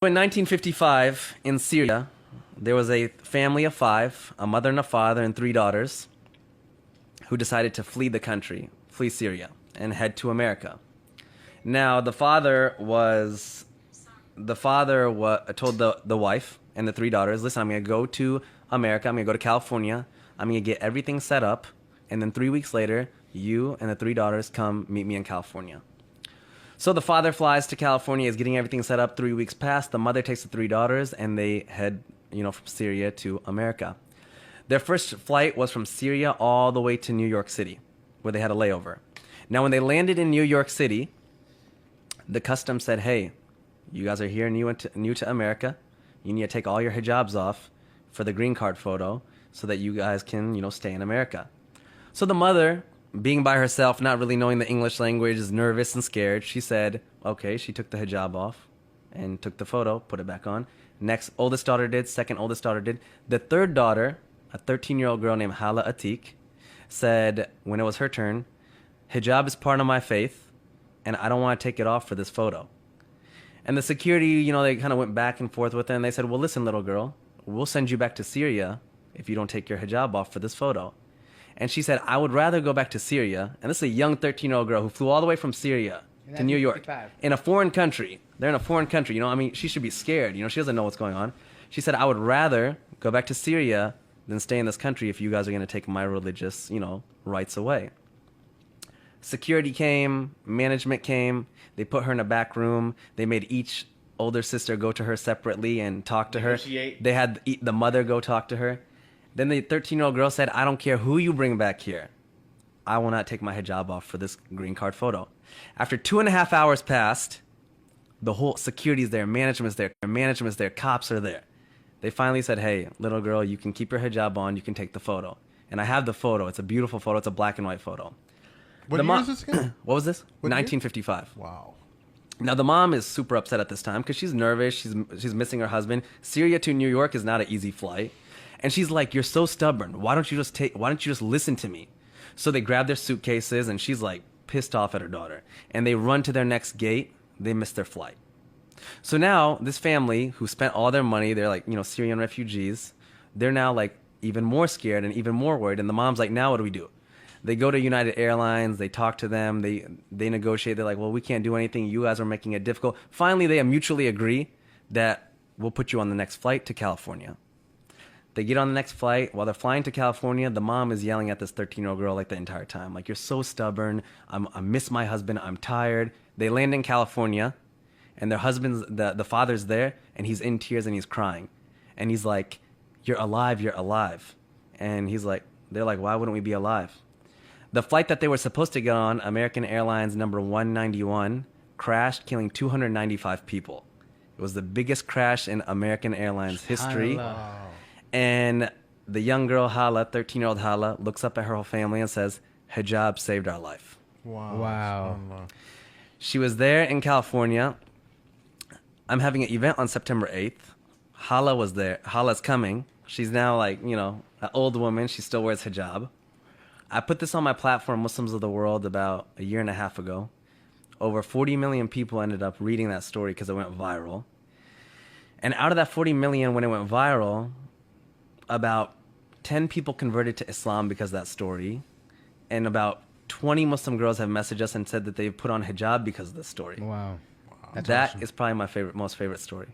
In 1955, in Syria, there was a family of 5, a mother and a father and 3 daughters, who decided to flee the country, flee Syria, and head to America. Now, the father told the wife and the 3 daughters, listen, I'm going to go to America, I'm going to go to California, I'm going to get everything set up, and then 3 weeks later, you and the 3 daughters come meet me in California. So the father flies to California, is getting everything set up. 3 weeks pass. The mother takes the 3 daughters, and they head, from Syria to America. Their first flight was from Syria all the way to New York City, where they had a layover. Now, when they landed in New York City, the customs said, hey, you guys are here new to America. You need to take all your hijabs off for the green card photo so that you guys can, stay in America. So the mother, being by herself, not really knowing the English language, is nervous and scared. She said, okay, she took the hijab off and took the photo, put it back on. Next oldest daughter did, second oldest daughter did. The third daughter, a 13-year-old girl named Hala Atik, said when it was her turn, hijab is part of my faith, and I don't want to take it off for this photo. And the security, they kind of went back and forth with her, and they said, well, listen, little girl, we'll send you back to Syria if you don't take your hijab off for this photo. And she said, I would rather go back to Syria. And this is a young 13-year-old girl who flew all the way from Syria to New York in a foreign country. They're in a foreign country. She should be scared. She doesn't know what's going on. She said, I would rather go back to Syria than stay in this country if you guys are going to take my religious, rights away. Security came, management came. They put her in a back room. They made each older sister go to her separately and talk to her. They had the mother go talk to her. Then the 13-year-old girl said, I don't care who you bring back here. I will not take my hijab off for this green card photo. After 2.5 hours passed, the whole security's there, management's there, cops are there. They finally said, hey, little girl, you can keep your hijab on, you can take the photo. And I have the photo. It's a beautiful photo. It's a black and white photo. What year is this again? What was this? What 1955. Year? Wow. Now, the mom is super upset at this time because she's nervous. She's missing her husband. Syria to New York is not an easy flight. And she's like, you're so stubborn. Why don't you just listen to me? So they grab their suitcases, and she's like pissed off at her daughter. And they run to their next gate. They miss their flight. So now this family who spent all their money, they're like, Syrian refugees. They're now like even more scared and even more worried. And the mom's like, now what do we do? They go to United Airlines. They talk to them. They negotiate. They're like, well, we can't do anything. You guys are making it difficult. Finally, they mutually agree that we'll put you on the next flight to California. They get on the next flight. While they're flying to California, the mom is yelling at this 13-year-old girl like the entire time. Like, you're so stubborn. I miss my husband. I'm tired. They land in California, and their husband's, the father's there, and he's in tears and he's crying. And he's like, you're alive, you're alive. And they're like, why wouldn't we be alive? The flight that they were supposed to get on, American Airlines number 191, crashed, killing 295 people. It was the biggest crash in American Airlines history. And the young girl, Hala, 13-year-old Hala, looks up at her whole family and says, hijab saved our life. Wow. She was there in California. I'm having an event on September 8th. Hala was there. Hala's coming. She's now like, an old woman. She still wears hijab. I put this on my platform, Muslims of the World, about a year and a half ago. Over 40 million people ended up reading that story because it went viral. And out of that 40 million, when it went viral, about 10 people converted to Islam because of that story. And about 20 Muslim girls have messaged us and said that they've put on hijab because of this story. Wow. That's That awesome. is probably my most favorite story.